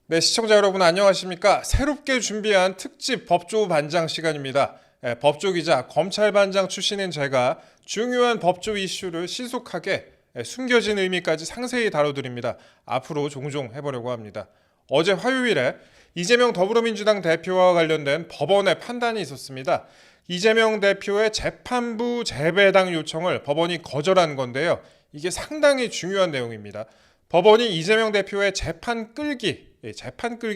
네, 시청자 여러분 안녕하십니까? 새롭게 준비한 특집 법조 반장 시간입니다. 법조 기자, 검찰 반장 출신인 제가 중요한 법조 이슈를 신속하게 숨겨진 의미까지 상세히 다뤄드립니다. 앞으로 종종 해보려고 합니다. 어제 화요일에 이재명 더불어민주당 대표와 관련된 법원의 판단이 있었습니다. 이재명 대표의 재판부 재배당 요청을 법원이 거절한 건데요. 이게 상당히 중요한 내용입니다. 법원이 이재명 대표의 재판 끌기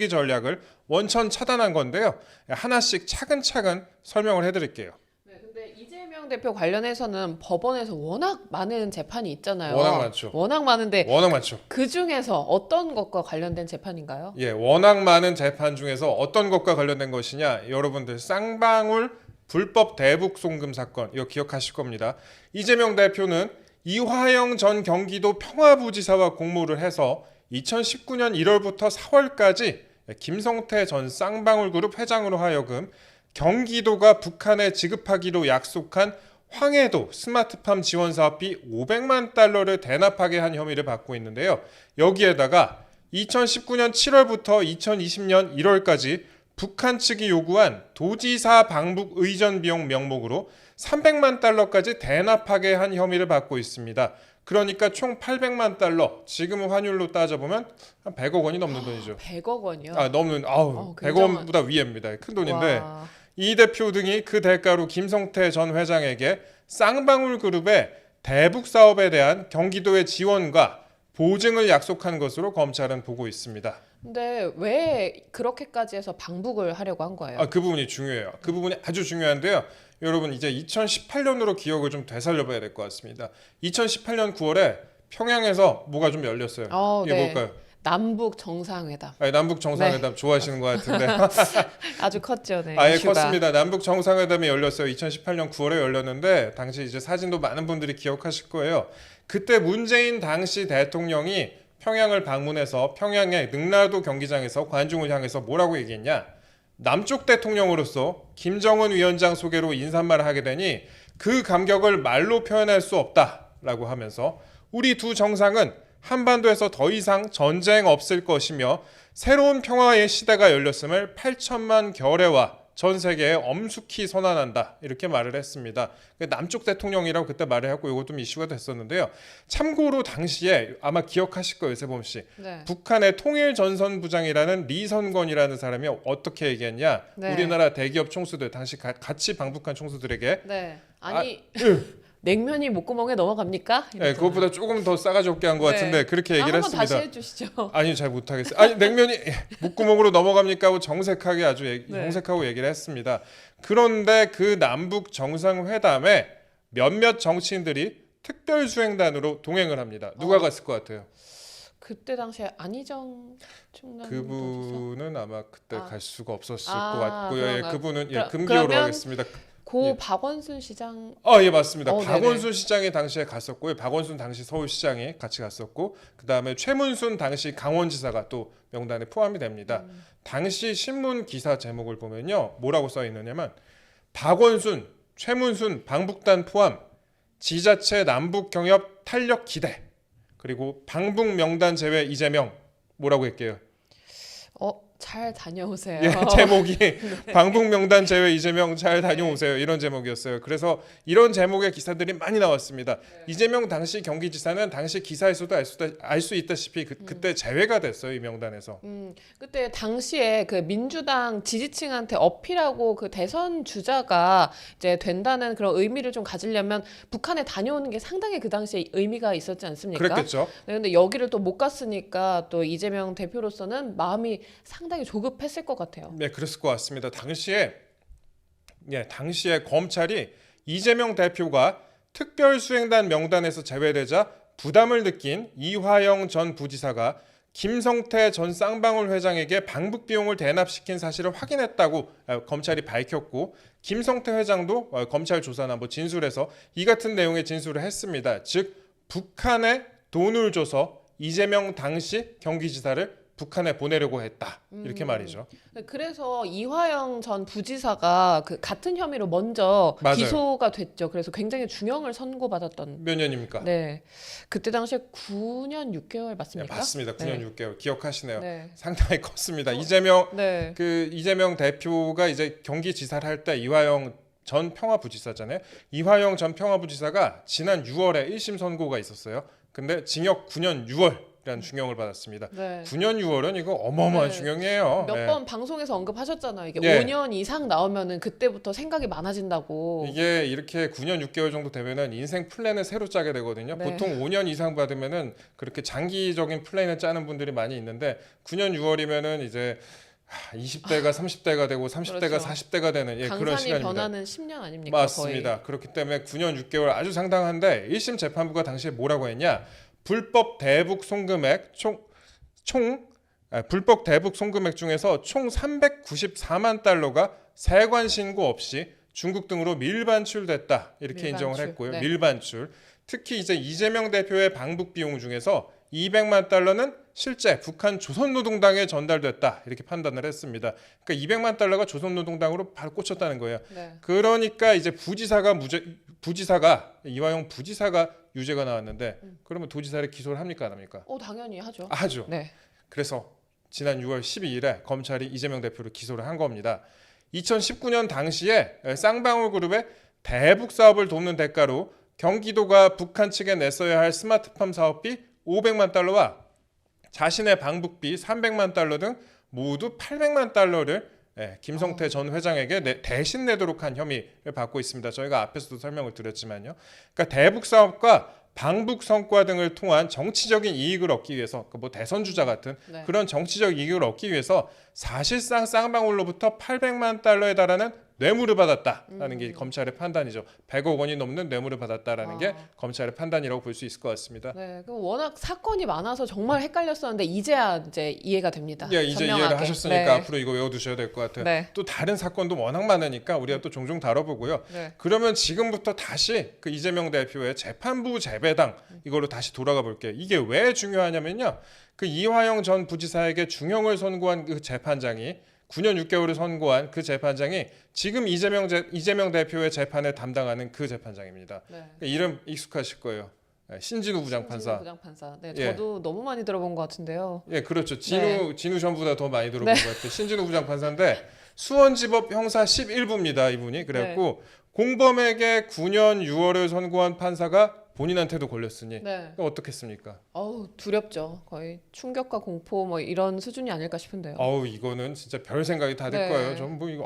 전략을 원천 차단한 건데요. 하나씩 차근차근 설명을 해드릴게요. 네, 근데 이재명 대표 관련해서는 법원에서 워낙 많은 재판이 있잖아요. 워낙 많죠. 워낙 많은데 워낙 많죠. 그 중에서 어떤 것과 관련된 재판인가요? 예, 워낙 많은 재판 중에서 어떤 것과 관련된 것이냐? 여러분들 쌍방울 불법 대북 송금 사건 이거 기억하실 겁니다. 이재명 대표는 이화영 전 경기도 평화부지사와 공모를 해서 2019년 1월부터 4월까지 김성태 전 쌍방울그룹 회장으로 하여금 경기도가 북한에 지급하기로 약속한 황해도 스마트팜 지원 사업비 500만 달러를 대납하게 한 혐의를 받고 있는데요. 여기에다가 2019년 7월부터 2020년 1월까지 북한 측이 요구한 도지사 방북 의전 비용 명목으로 300만 달러까지 대납하게 한 혐의를 받고 있습니다. 그러니까 총 800만 달러, 지금 환율로 따져보면 한 100억 원이 넘는 돈이죠. 100억 원이요? 넘는, 100억 원보다 위입니다. 큰 돈인데 와. 이 대표 등이 그 대가로 김성태 전 회장에게 쌍방울 그룹의 대북 사업에 대한 경기도의 지원과 보증을 약속한 것으로 검찰은 보고 있습니다. 근데 왜 그렇게까지 해서 방북을 하려고 한 거예요? 그 부분이 중요해요. 그 부분이 아주 중요한데요. 여러분 이제 2018년으로 기억을 좀 되살려봐야 될 것 같습니다. 2018년 9월에 평양에서 뭐가 좀 열렸어요. 이게 네. 뭘까요? 남북 정상회담. 남북 정상회담 좋아하시는 것 같은데. 아주 컸죠, 네. 예, 이슈가. 컸습니다. 남북 정상회담이 열렸어요. 2018년 9월에 열렸는데 당시 이제 사진도 많은 분들이 기억하실 거예요. 그때 문재인 당시 대통령이 평양을 방문해서 평양의 능라도 경기장에서 관중을 향해서 뭐라고 얘기했냐? 남쪽 대통령으로서 김정은 위원장 소개로 인사말을 하게 되니 그 감격을 말로 표현할 수 없다라고 하면서 우리 두 정상은 한반도에서 더 이상 전쟁 없을 것이며 새로운 평화의 시대가 열렸음을 8천만 결의와 전 세계에 엄숙히 선언한다 이렇게 말을 했습니다. 남쪽 대통령이라고 그때 말을 했고 이것도 이슈가 됐었는데요. 참고로 당시에 아마 기억하실 거예요, 세범 씨. 네. 북한의 통일전선부장이라는 리선권이라는 사람이 어떻게 얘기했냐? 네. 우리나라 대기업 총수들 당시 같이 방북한 총수들에게 네. 아니 냉면이 목구멍에 넘어갑니까? 네, 그것보다 조금 더 싸가지 없게 한 것 같은데 그렇게 얘기를 한번 했습니다. 다시 해주시죠. 아니 잘 못하겠어요. 아니 냉면이 목구멍으로 넘어갑니까 하고 정색하게 아주 네. 정색하고 얘기를 했습니다. 그런데 그 남북 정상회담에 몇몇 정치인들이 특별수행단으로 동행을 합니다. 누가 갔을 것 같아요? 그때 당시에 안희정 충남 그분은 아마 그때 갈 수가 없었을 아, 것 같고요. 그런가요? 그분은 그러- 금기어로 그러면 하겠습니다. 고 예. 박원순 시장 예, 맞습니다. 네네. 박원순 시장이 당시에 갔었고요. 박원순 당시 서울시장이 같이 갔었고 그다음에 최문순 당시 강원지사가 또 명단에 포함이 됩니다. 당시 신문 기사 제목을 보면요. 뭐라고 써 있느냐면 박원순, 최문순 방북단 포함 지자체 남북 경협 탄력 기대 그리고 방북 명단 제외 이재명 뭐라고 했게요? 잘 다녀오세요. 예, 제목이 방북 명단 제외 이재명 잘 다녀오세요 이런 제목이었어요. 그래서 이런 제목의 기사들이 많이 나왔습니다. 이재명 당시 경기지사는 당시 기사에서도 알 수 있다시피 그때 제외가 됐어요 이 명단에서. 그때 당시에 그 민주당 지지층한테 어필하고 그 대선 주자가 이제 된다는 그런 의미를 좀 가지려면 북한에 다녀오는 게 상당히 그 당시에 의미가 있었지 않습니까? 그랬겠죠. 네, 근데 여기를 또 못 갔으니까 또 이재명 대표로서는 마음이 상당히 조급했을 것 같아요. 네, 그랬을 것 같습니다. 당시에 검찰이 이재명 대표가 특별수행단 명단에서 제외되자 부담을 느낀 이화영 전 부지사가 김성태 전 쌍방울 회장에게 방북 비용을 대납시킨 사실을 확인했다고 검찰이 밝혔고 김성태 회장도 검찰 조사나 진술에서 이 같은 내용의 진술을 했습니다. 즉 북한에 돈을 줘서 이재명 당시 경기지사를 북한에 보내려고 했다. 이렇게 말이죠. 그래서 이화영 전 부지사가 그 같은 혐의로 먼저 맞아요. 기소가 됐죠. 그래서 굉장히 중형을 선고받았던. 몇 년입니까? 네, 그때 당시에 9년 6개월 네, 맞습니까? 맞습니다. 9년 네. 6개월 기억하시네요. 네. 상당히 컸습니다. 네. 이재명 대표가 이제 경기지사를 할 때 이화영 전 평화부지사잖아요. 이화영 전 평화부지사가 지난 6월에 1심 선고가 있었어요. 근데 징역 9년 6월이라는 중형을 받았습니다. 네. 9년 6월은 이거 어마어마한 네. 중형이에요. 몇 네. 번 방송에서 언급하셨잖아요. 이게 예. 5년 이상 나오면은 그때부터 생각이 많아진다고. 이게 이렇게 9년 6개월 정도 되면은 인생 플랜을 새로 짜게 되거든요. 네. 보통 5년 이상 받으면은 그렇게 장기적인 플랜을 짜는 분들이 많이 있는데 9년 6월이면은 이제 20대가 30대가 되고 30대가 그렇죠. 40대가 되는 그런 강산이 시간입니다. 변하는 10년 아닙니까? 맞습니다. 그렇기 때문에 9년 6개월 아주 상당한데 1심 재판부가 당시에 뭐라고 했냐? 불법 대북 송금액 불법 대북 송금액 중에서 총 394만 달러가 세관 신고 없이 중국 등으로 밀반출됐다 이렇게 인정을 밀반출. 했고요. 네. 밀반출. 특히 이제 이재명 대표의 방북 비용 중에서 200만 달러는 실제 북한 조선노동당에 전달됐다 이렇게 판단을 했습니다. 그러니까 200만 달러가 조선노동당으로 바로 꽂혔다는 거예요. 네. 그러니까 이제 이화영 부지사가 유죄가 나왔는데 그러면 도지사를 기소를 합니까 안 합니까? 당연히 하죠. 하죠. 네. 그래서 지난 6월 12일에 검찰이 이재명 대표를 기소를 한 겁니다. 2019년 당시에 쌍방울 그룹의 대북 사업을 돕는 대가로 경기도가 북한 측에 냈어야 할 스마트팜 사업비 500만 달러와 자신의 방북비 300만 달러 등 모두 800만 달러를 김성태 전 회장에게 대신 내도록 한 혐의를 받고 있습니다. 저희가 앞에서도 설명을 드렸지만요. 그러니까 대북 사업과 방북 성과 등을 통한 정치적인 이익을 얻기 위해서 뭐 대선 주자 같은 네. 그런 정치적 이익을 얻기 위해서 사실상 쌍방울로부터 800만 달러에 달하는 뇌물을 받았다라는 게 검찰의 판단이죠. 100억 원이 넘는 뇌물을 받았다라는 게 검찰의 판단이라고 볼 수 있을 것 같습니다. 네, 워낙 사건이 많아서 정말 헷갈렸었는데 이제야 이제 이해가 됩니다. 예, 이제 선명하게. 이해를 하셨으니까 네. 앞으로 이거 외워두셔야 될 것 같아요. 네. 또 다른 사건도 워낙 많으니까 우리가 또 종종 다뤄보고요. 네. 그러면 지금부터 다시 그 이재명 대표의 재판부 재배당 이걸로 다시 돌아가 볼게요. 이게 왜 중요하냐면요. 그 이화영 전 부지사에게 중형을 선고한 그 재판장이 9년 6개월을 선고한 그 재판장이 지금 이재명 대표의 재판을 담당하는 그 재판장입니다. 네. 이름 익숙하실 거예요. 신진우 부장판사. 신진우 부장판사. 네, 예. 저도 너무 많이 들어본 것 같은데요. 예, 그렇죠. 네. 진우 전보다 더 많이 들어본 네. 것 같아요. 신진우 부장판사인데 수원지법 형사 11부입니다. 이분이. 그래갖고 공범에게 9년 6월을 선고한 판사가 본인한테도 걸렸으니 네. 어떻겠습니까? 두렵죠. 거의 충격과 공포 뭐 이런 수준이 아닐까 싶은데요. 이거는 진짜 별 생각이 다 들 네. 거예요. 전부 이거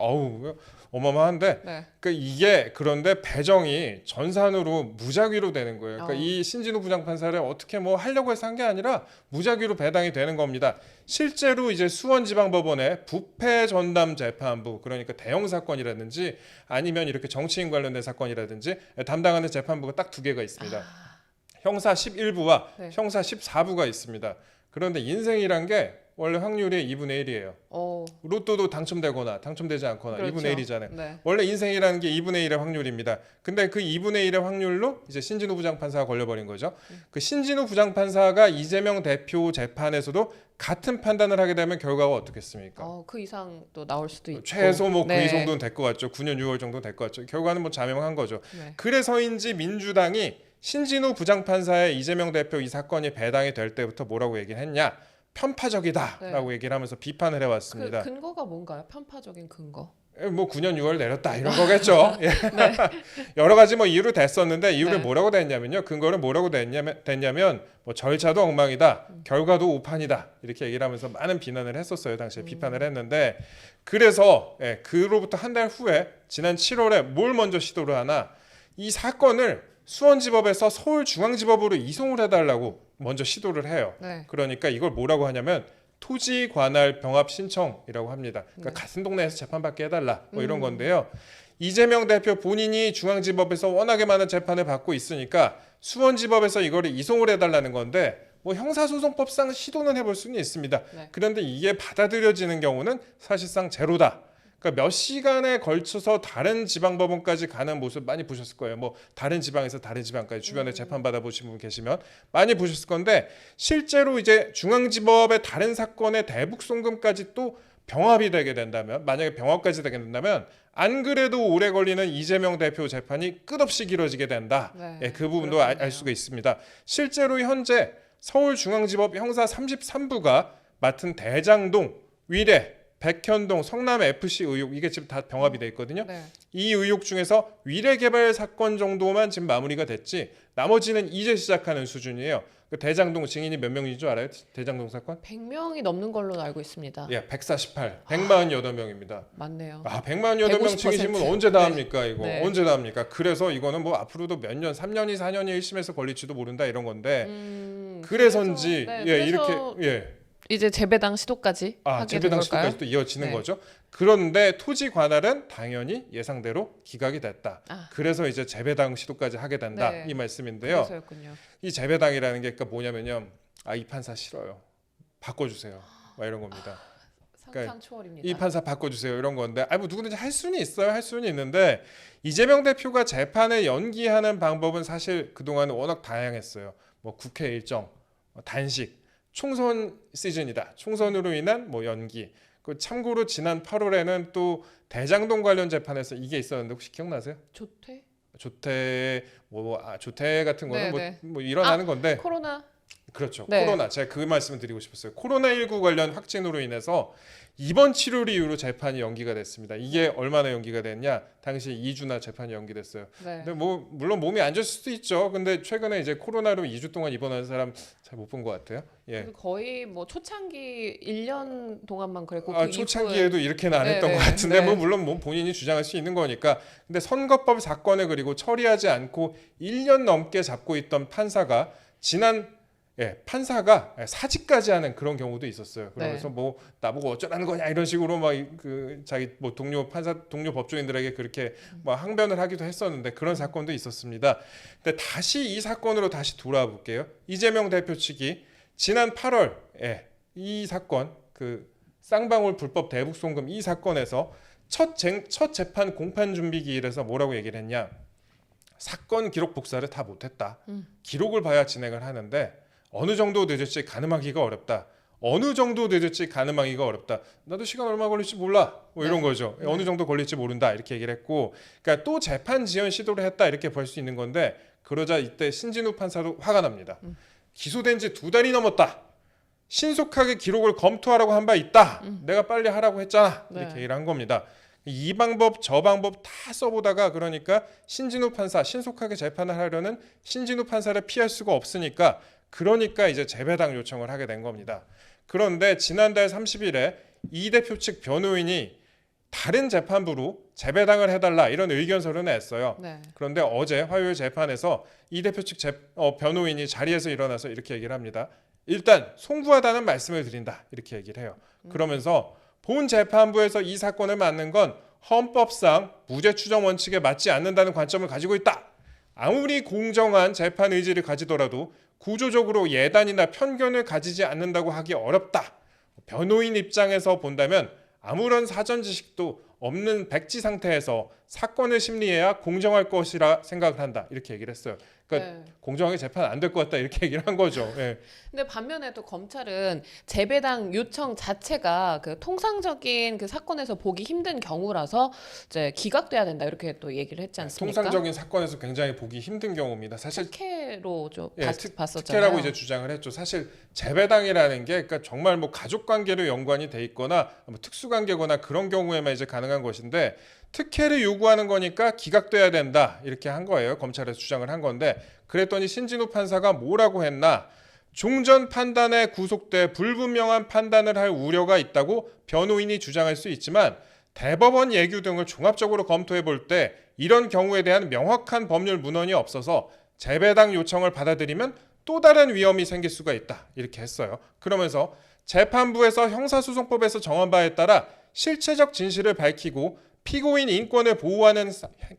어마어마한데 네. 그런데 배정이 전산으로 무작위로 되는 거예요. 그러니까 어. 이 신진우 부장판사를 어떻게 뭐 하려고 해서 한 게 아니라 무작위로 배당이 되는 겁니다. 실제로 이제 수원지방법원의 부패 전담 재판부 그러니까 대형 사건이라든지 아니면 이렇게 정치인 관련된 사건이라든지 담당하는 재판부가 딱 두 개가 있습니다. 형사 11부와 네. 형사 14부가 있습니다. 그런데 인생이란 게 원래 확률이 2분의 1이에요. 로또도 당첨되거나 당첨되지 않거나 그렇죠. 2분의 1이잖아요. 네. 원래 인생이라는 게 2분의 1의 확률입니다. 근데 그 2분의 1의 확률로 이제 신진우 부장판사가 걸려버린 거죠. 그 신진우 부장판사가 이재명 대표 재판에서도 같은 판단을 하게 되면 결과가 어떻겠습니까? 그 이상 또 나올 수도 있고. 최소 뭐 그 네. 이 정도는 될 것 같죠. 9년 6월 정도 될 것 같죠. 결과는 뭐 자명한 거죠. 네. 그래서인지 민주당이 신진우 부장판사의 이재명 대표 이 사건이 배당이 될 때부터 뭐라고 얘기를 했냐? 편파적이다라고 얘기를 하면서 비판을 해왔습니다. 그 근거가 뭔가요? 편파적인 근거. 뭐 9년 6월 내렸다 이런 거겠죠. 예. 여러 가지 뭐 이유로 됐었는데 이유를 네. 뭐라고 됐냐면요. 근거를 뭐라고 됐냐면 뭐 절차도 엉망이다, 결과도 오판이다 이렇게 얘기를 하면서 많은 비난을 했었어요. 당시에 비판을 했는데 그래서 그로부터 한 달 후에 지난 7월에 뭘 먼저 시도를 하나 이 사건을 수원지법에서 서울중앙지법으로 이송을 해달라고 먼저 시도를 해요. 네. 그러니까 이걸 뭐라고 하냐면 토지 관할 병합 신청이라고 합니다. 그러니까 같은 동네에서 재판받게 해달라 뭐 이런 건데요. 이재명 대표 본인이 중앙지법에서 워낙에 많은 재판을 받고 있으니까 수원지법에서 이거를 이송을 해달라는 건데 뭐 형사소송법상 시도는 해볼 수는 있습니다. 네. 그런데 이게 받아들여지는 경우는 사실상 제로다. 그러니까 몇 시간에 걸쳐서 다른 지방법원까지 가는 모습 많이 보셨을 거예요. 뭐 다른 지방에서 다른 지방까지 주변에 재판 받아보신 분 계시면 많이 보셨을 건데 실제로 이제 중앙지법의 다른 사건의 대북 송금까지 또 병합이 되게 된다면 만약에 병합까지 되게 된다면 안 그래도 오래 걸리는 이재명 대표 재판이 끝없이 길어지게 된다. 네, 예, 그 부분도 알 수가 있습니다. 실제로 현재 서울중앙지법 형사 33부가 맡은 대장동, 위례, 백현동, 성남 FC 의혹 이게 지금 다 병합이 돼 있거든요. 네. 이 의혹 중에서 위례 개발 사건 정도만 지금 마무리가 됐지 나머지는 이제 시작하는 수준이에요. 그 대장동 증인이 몇 명인 줄 알아요? 대장동 사건? 100명이 넘는 걸로 알고 있습니다. 예, 148, 148명입니다. 맞네요. 아, 148명 150%. 증인이면 언제 다 합니까 이거? 네. 언제 다 합니까? 그래서 이거는 뭐 앞으로도 몇 년, 3년이 4년이 1심에서 걸릴지도 모른다 이런 건데 그래서인지 네, 예, 그래서 이렇게 예. 이제 재배당 시도까지 하게 된 재배당 걸까요? 시도까지 또 이어지는 네. 거죠. 그런데 토지 관할은 당연히 예상대로 기각이 됐다. 아. 그래서 이제 재배당 시도까지 하게 된다 네. 이 말씀인데요. 그래서였군요. 이 재배당이라는 게 그러니까 뭐냐면요. 이 판사 싫어요. 바꿔주세요. 막 이런 겁니다. 상상 초월입니다. 이 판사 바꿔주세요 이런 건데 뭐 누구든지 할 수는 있어요. 할 수는 있는데 이재명 대표가 재판을 연기하는 방법은 사실 그동안 워낙 다양했어요. 뭐 국회 일정, 단식, 총선 시즌이다. 총선으로 인한 뭐 연기. 그 참고로 지난 8월에는 또 대장동 관련 재판에서 이게 있었는데 혹시 기억나세요? 조퇴? 조퇴 같은 거는 네, 뭐 일어나는 건데 코로나? 그렇죠. 네. 코로나 제가 그 말씀을 드리고 싶었어요. 코로나19 관련 확진으로 인해서 입원 치료를 이유로 재판이 연기가 됐습니다. 이게 얼마나 연기가 됐냐? 당시 2주나 재판이 연기됐어요. 네. 근데 뭐 물론 몸이 안 좋을 수도 있죠. 근데 최근에 이제 코로나로 2주 동안 입원한 사람 잘 못 본 것 같아요. 예. 그래서 거의 뭐 초창기 1년 동안만 그랬고 그 초창기에도 이렇게는 안 네, 했던 네, 것 같은데 네. 뭐 물론 뭐 본인이 주장할 수 있는 거니까. 근데 선거법 사건을 그리고 처리하지 않고 1년 넘게 잡고 있던 판사가 판사가 사직까지 하는 그런 경우도 있었어요. 그러면서 네. 뭐 나보고 어쩌라는 거냐 이런 식으로 막 그 자기 뭐 동료 법조인들에게 그렇게 뭐 항변을 하기도 했었는데 그런 사건도 있었습니다. 근데 다시 이 사건으로 다시 돌아와 볼게요. 이재명 대표 측이 지난 8월에 이 사건 그 쌍방울 불법 대북 송금 이 사건에서 첫 재판 공판 준비 기일에서 뭐라고 얘기를 했냐? 사건 기록 복사를 다 못했다. 기록을 봐야 진행을 하는데 어느 정도 늦을지 가늠하기가 어렵다. 어느 정도 늦을지 가늠하기가 어렵다. 나도 시간 얼마 걸릴지 몰라. 뭐 이런 거죠. 네. 어느 정도 걸릴지 모른다. 이렇게 얘기를 했고, 그러니까 또 재판 지연 시도를 했다. 이렇게 볼 수 있는 건데, 그러자 이때 신진우 판사도 화가 납니다. 기소된 지 2달이 넘었다. 신속하게 기록을 검토하라고 한 바 있다. 내가 빨리 하라고 했잖아. 이렇게 네. 얘기를 한 겁니다. 이 방법 저 방법 다 써보다가 그러니까 신진우 판사 신속하게 재판을 하려는 신진우 판사를 피할 수가 없으니까 그러니까 이제 재배당 요청을 하게 된 겁니다. 그런데 지난달 30일에 이 대표 측 변호인이 다른 재판부로 재배당을 해달라 이런 의견서를 냈어요. 네. 그런데 어제 화요일 재판에서 이 대표 측 변호인이 자리에서 일어나서 이렇게 얘기를 합니다. 일단 송구하다는 말씀을 드린다 이렇게 얘기를 해요. 그러면서 본 재판부에서 이 사건을 맡는 건 헌법상 무죄 추정 원칙에 맞지 않는다는 관점을 가지고 있다. 아무리 공정한 재판 의지를 가지더라도 구조적으로 예단이나 편견을 가지지 않는다고 하기 어렵다. 변호인 입장에서 본다면 아무런 사전 지식도 없는 백지 상태에서 사건을 심리해야 공정할 것이라 생각을 한다. 이렇게 얘기를 했어요. 그러니까 네. 공정하게 재판 안 될 것 같다 이렇게 얘기를 한 거죠. 예. 근데 반면에 또 검찰은 재배당 요청 자체가 그 통상적인 그 사건에서 보기 힘든 경우라서 이제 기각돼야 된다 이렇게 또 얘기를 했지 않습니까? 통상적인 사건에서 굉장히 보기 힘든 경우입니다. 사실 특혜로 좀 봤었잖아요. 특혜라고 이제 주장을 했죠. 사실 재배당이라는 게 그러니까 정말 뭐 가족 관계로 연관이 돼 있거나 뭐 특수 관계거나 그런 경우에만 이제 가능한 것인데 특혜를 요구하는 거니까 기각돼야 된다 이렇게 한 거예요. 검찰에서 주장을 한 건데 그랬더니 신진우 판사가 뭐라고 했나? 종전 판단에 구속돼 불분명한 판단을 할 우려가 있다고 변호인이 주장할 수 있지만 대법원 예규 등을 종합적으로 검토해 볼 때 이런 경우에 대한 명확한 법률 문헌이 없어서 재배당 요청을 받아들이면 또 다른 위험이 생길 수가 있다 이렇게 했어요. 그러면서 재판부에서 형사소송법에서 정한 바에 따라 실체적 진실을 밝히고 피고인 인권을 보호하는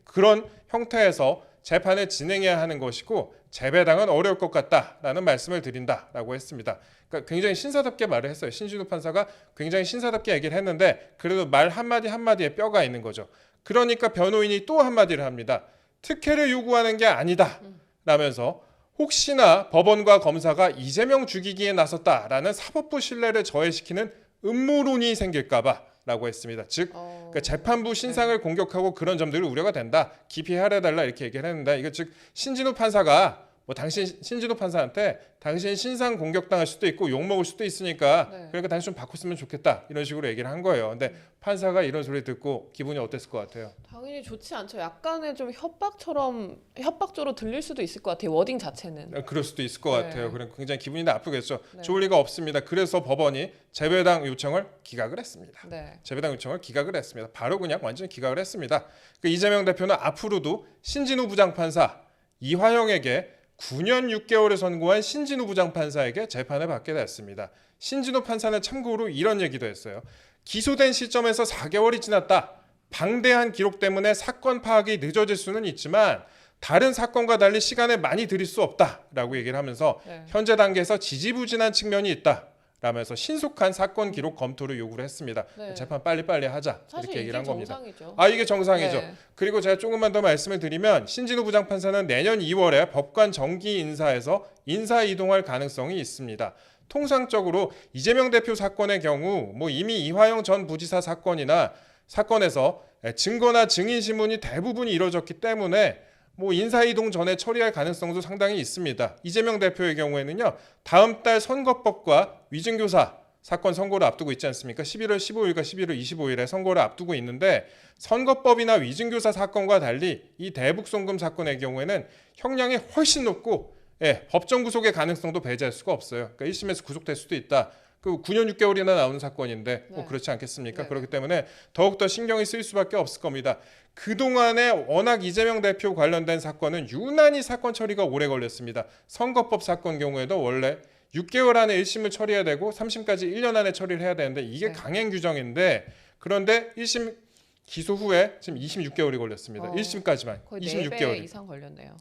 그런 형태에서 재판을 진행해야 하는 것이고 재배당은 어려울 것 같다라는 말씀을 드린다라고 했습니다. 그러니까 굉장히 신사답게 말을 했어요. 신진우 판사가 굉장히 신사답게 얘기를 했는데 그래도 말 한마디 한마디에 뼈가 있는 거죠. 그러니까 변호인이 또 한마디를 합니다. 특혜를 요구하는 게 아니다 라면서 혹시나 법원과 검사가 이재명 죽이기에 나섰다라는 사법부 신뢰를 저해시키는 음모론이 생길까봐 라고 했습니다. 즉 그러니까 재판부 신상을 공격하고 그런 점들이 우려가 된다. 깊이 헤아려달라 이렇게 얘기를 했는데 이거 즉 신진우 판사가 뭐 당신 신진우 판사한테 당신 신상 공격당할 수도 있고 욕 먹을 수도 있으니까 그러니까 당신 좀 바꿨으면 좋겠다 이런 식으로 얘기를 한 거예요. 근데 판사가 이런 소리 듣고 기분이 어땠을 것 같아요? 당연히 좋지 않죠. 약간의 좀 협박조로 들릴 수도 있을 것 같아요. 워딩 자체는. 그럴 수도 있을 것 같아요. 그럼 굉장히 기분이 나쁘겠죠. 네. 좋을 리가 없습니다. 그래서 법원이 재배당 요청을 기각을 했습니다. 네. 재배당 요청을 기각을 했습니다. 바로 그냥 완전히 기각을 했습니다. 그 이재명 대표는 앞으로도 신진우 부장판사 이화영에게 9년 6개월을 선고한 신진우 부장판사에게 재판을 받게 됐습니다. 신진우 판사는 참고로 이런 얘기도 했어요. 기소된 시점에서 4개월이 지났다. 방대한 기록 때문에 사건 파악이 늦어질 수는 있지만 다른 사건과 달리 시간을 많이 들일 수 없다라고 얘기를 하면서 현재 단계에서 지지부진한 측면이 있다. 라면서 신속한 사건 기록 검토를 요구를 했습니다. 재판 빨리빨리 하자 이렇게 얘기를 한 겁니다. 정상이죠. 이게 정상이죠. 그리고 제가 조금만 더 말씀을 드리면 신진우 부장판사는 내년 2월에 법관 정기 인사에서 인사 이동할 가능성이 있습니다. 통상적으로 이재명 대표 사건의 경우 뭐 이미 이화영 전 부지사 사건에서 증거나 증인 신문이 대부분이 이루어졌기 때문에 뭐 인사 이동 전에 처리할 가능성도 상당히 있습니다. 이재명 대표의 경우에는요. 다음 달 선거법과 위증교사 사건 선고를 앞두고 있지 않습니까? 11월 15일과 11월 25일에 선고를 앞두고 있는데 선거법이나 위증교사 사건과 달리 이 대북송금 사건의 경우에는 형량이 훨씬 높고 법정 구속의 가능성도 배제할 수가 없어요. 그러니까 1심에서 구속될 수도 있다. 그 9년 6개월이나 나오는 사건인데 뭐 그렇지 않겠습니까? 그렇기 때문에 더욱더 신경이 쓰일 수밖에 없을 겁니다. 그동안에 워낙 이재명 대표 관련된 사건은 유난히 사건 처리가 오래 걸렸습니다. 선거법 사건 경우에도 원래 6개월 안에 1심을 처리해야 되고 3심까지 1년 안에 처리를 해야 되는데 이게 강행 규정인데 그런데 1심 기소 후에 지금 26개월이 걸렸습니다. 1심까지만 거의 26개월 4배 이상 걸렸네요.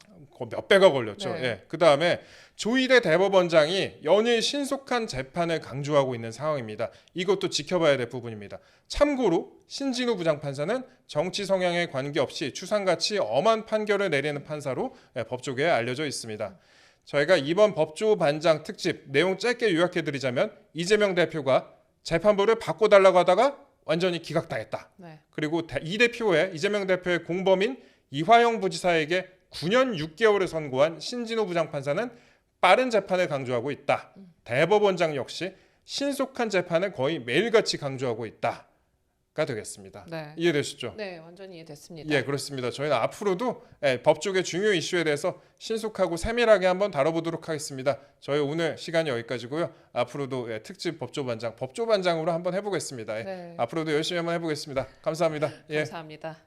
몇 배가 걸렸죠. 그다음에 조희대 대법원장이 연일 신속한 재판을 강조하고 있는 상황입니다. 이것도 지켜봐야 될 부분입니다. 참고로 신진우 부장판사는 정치 성향에 관계없이 추상같이 엄한 판결을 내리는 판사로 법조계에 알려져 있습니다. 저희가 이번 법조 반장 특집 내용 짧게 요약해드리자면 이재명 대표가 재판부를 바꿔달라고 하다가 완전히 기각당했다. 그리고 이 대표의 이재명 대표의 공범인 이화영 부지사에게 9년 6개월을 선고한 신진우 부장판사는 빠른 재판을 강조하고 있다. 대법원장 역시 신속한 재판을 거의 매일같이 강조하고 있다가 되겠습니다. 이해되시죠? 네, 완전히 이해됐습니다. 예, 그렇습니다. 저희는 앞으로도 법조계 중요 이슈에 대해서 신속하고 세밀하게 한번 다뤄보도록 하겠습니다. 저희 오늘 시간이 여기까지고요. 앞으로도 특집 법조반장으로 한번 해보겠습니다. 앞으로도 열심히 한번 해보겠습니다. 감사합니다. 감사합니다.